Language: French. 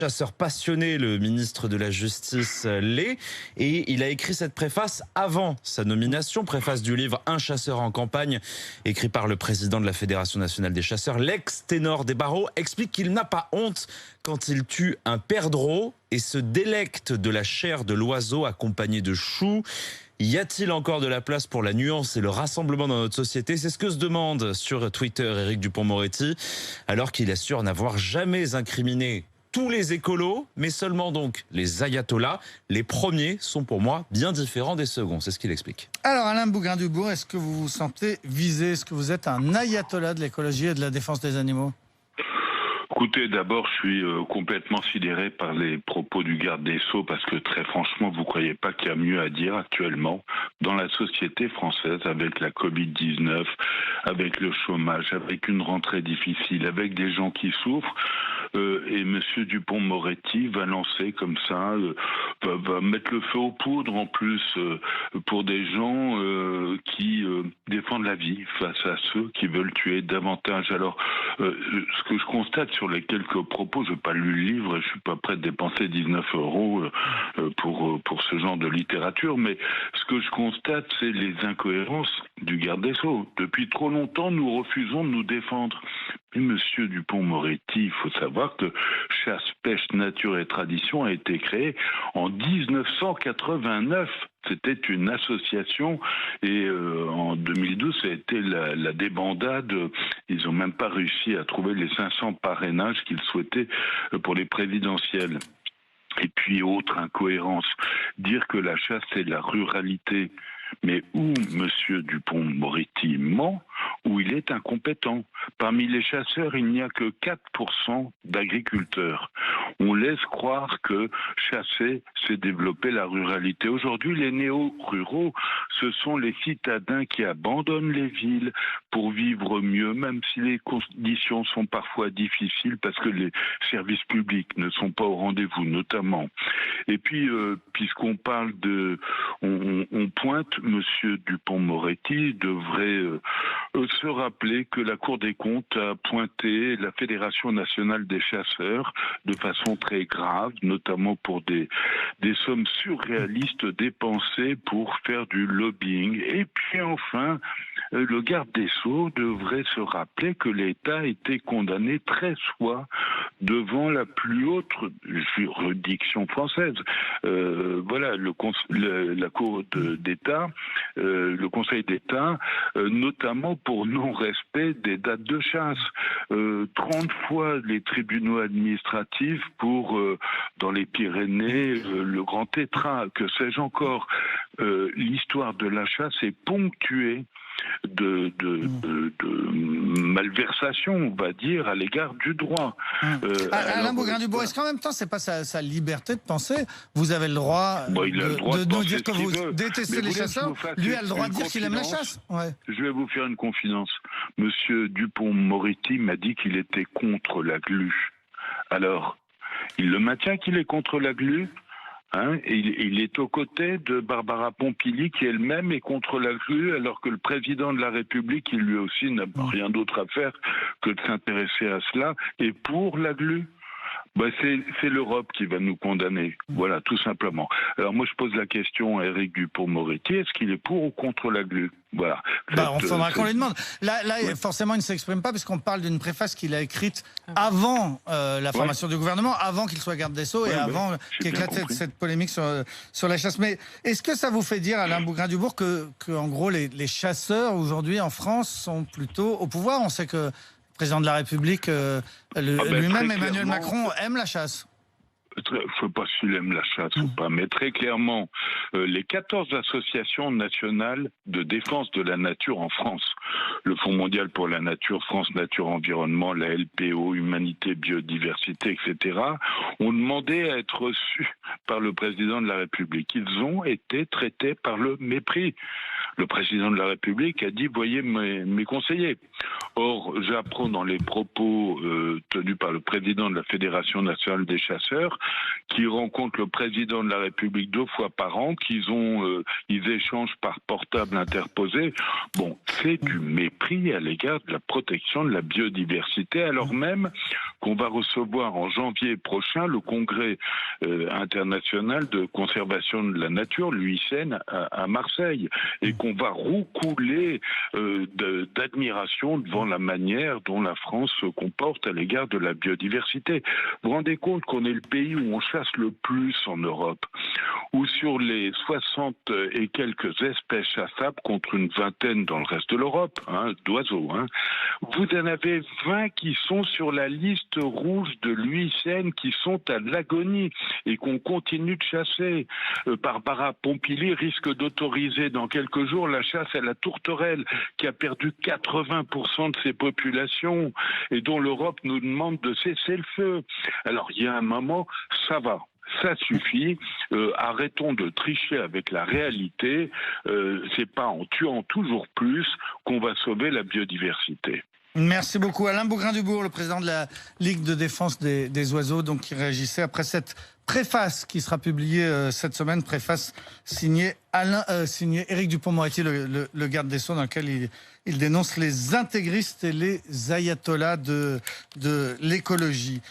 Chasseur passionné, le ministre de la Justice l'est, et il a écrit cette préface avant sa nomination, préface du livre Un chasseur en campagne, écrit par le président de la Fédération nationale des chasseurs. L'ex-ténor des barreaux explique qu'il n'a pas honte quand il tue un perdreau et se délecte de la chair de l'oiseau accompagné de choux. Y a-t-il encore de la place pour la nuance et le rassemblement dans notre société? C'est ce que se demande sur Twitter Éric Dupond-Moretti, alors qu'il assure n'avoir jamais incriminé tous les écolos, mais seulement donc les ayatollahs. Les premiers sont pour moi bien différents des seconds, c'est ce qu'il explique. Alors Alain Bougrain-Dubourg, est-ce que vous vous sentez visé? Est-ce que vous êtes un ayatollah de l'écologie et de la défense des animaux? Écoutez, d'abord, je suis complètement sidéré par les propos du garde des Sceaux parce que très franchement, vous ne croyez pas qu'il y a mieux à dire actuellement dans la société française avec la Covid-19, avec le chômage, avec une rentrée difficile, avec des gens qui souffrent. Et Monsieur Dupond-Moretti va lancer comme ça, va mettre le feu aux poudres en plus pour des gens qui défendent la vie face à ceux qui veulent tuer davantage. Alors, ce que je constate sur les quelques propos, je n'ai pas lu le livre, je suis pas prêt de dépenser 19 € pour ce genre de littérature, mais ce que je constate, c'est les incohérences du garde des Sceaux. Depuis trop longtemps, nous refusons de nous défendre. Et Monsieur Dupond-Moretti, il faut savoir que Chasse, Pêche, Nature et Tradition a été créée en 1989. C'était une association et en 2012, ça a été la débandade. Ils n'ont même pas réussi à trouver les 500 parrainages qu'ils souhaitaient pour les présidentielles. Et puis, autre incohérence, dire que la chasse, c'est la ruralité. Mais où Monsieur Dupond-Moretti ment, où il est incompétent. Parmi les chasseurs, il n'y a que 4% d'agriculteurs. On laisse croire que chasser, c'est développer la ruralité. Aujourd'hui, les néo-ruraux, ce sont les citadins qui abandonnent les villes pour vivre mieux, même si les conditions sont parfois difficiles parce que les services publics ne sont pas au rendez-vous, notamment. Et puis, puisqu'on parle de... On pointe, Monsieur Dupond-Moretti devrait se rappeler que la Cour des comptes a pointé la Fédération nationale des chasseurs de façon très grave, notamment pour des sommes surréalistes dépensées pour faire du lobbying. Et puis enfin, le garde des Sceaux devrait se rappeler que l'État a été condamné 13 fois devant la plus haute juridiction française. Voilà, la Cour d'État, le Conseil d'État, notamment pour non-respect des dates de chasse. 30 fois les tribunaux administratifs pour, dans les Pyrénées, le Grand Tétras, que sais-je encore. L'histoire de la chasse est ponctuée de malversation, on va dire, à l'égard du droit. Alain Bougrain-Dubourg, est-ce qu'en même temps, c'est pas sa liberté de penser? Vous avez le droit de nous dire que vous détestez les chasseurs. Lui a le droit de dire qu'il aime la chasse. Ouais. Je vais vous faire une confidence. Monsieur Dupond-Moretti m'a dit qu'il était contre la glu. Alors, il le maintient qu'il est contre la glu? Il est aux côtés de Barbara Pompili qui elle-même est contre la glu, alors que le président de la République, qui lui aussi n'a rien d'autre à faire que de s'intéresser à cela, est pour la glu. C'est l'Europe qui va nous condamner. Voilà, tout simplement. Alors moi, je pose la question à Éric Dupond-Moretti, est-ce qu'il est pour ou contre la glu? Voilà. On faudra qu'on lui demande. Là ouais. Forcément, il ne s'exprime pas, puisqu'on parle d'une préface qu'il a écrite avant la formation du gouvernement, avant qu'il soit garde des Sceaux et avant qu'éclate cette polémique sur la chasse. Mais est-ce que ça vous fait dire, Alain Bougrain-Dubourg, que en gros, les chasseurs, aujourd'hui, en France, sont plutôt au pouvoir? On sait que le président de la République, lui-même, Emmanuel Macron, aime la chasse. Je ne sais pas s'il aime la chasse ou pas, mais très clairement, les 14 associations nationales de défense de la nature en France, le Fonds mondial pour la nature, France Nature Environnement, la LPO, Humanité, Biodiversité, etc., ont demandé à être reçus par le président de la République. Ils ont été traités par le mépris. Le président de la République a dit « voyez mes conseillers ». Or, j'apprends dans les propos tenus par le président de la Fédération nationale des chasseurs, qui rencontre le président de la République 2 fois par an, ils échangent par portable interposé. Bon, c'est du mépris à l'égard de la protection de la biodiversité, alors même qu'on va recevoir en janvier prochain le congrès international de conservation de la nature, l'UICN, à Marseille, et qu'on va roucouler d'admiration devant la manière dont la France se comporte à l'égard de la biodiversité. Vous vous rendez compte qu'on est le pays où on chasse le plus en Europe, où sur les 60 et quelques espèces chassables contre une vingtaine dans le reste de l'Europe, d'oiseaux, vous en avez 20 qui sont sur la liste rouge de l'UICN, qui sont à l'agonie et qu'on continue de chasser. Barbara Pompili risque d'autoriser dans quelques jours la chasse à la tourterelle, qui a perdu 80% de ses populations et dont l'Europe nous demande de cesser le feu. Alors il y a un moment, ça va. Ça suffit. Arrêtons de tricher avec la réalité. C'est pas en tuant toujours plus qu'on va sauver la biodiversité. Merci beaucoup. Alain Bougrain-Dubourg, le président de la Ligue de défense des oiseaux, donc qui réagissait après cette préface qui sera publiée cette semaine, préface signée Éric Dupond-Moretti, le garde des Sceaux, dans laquelle il dénonce les intégristes et les ayatollahs de l'écologie.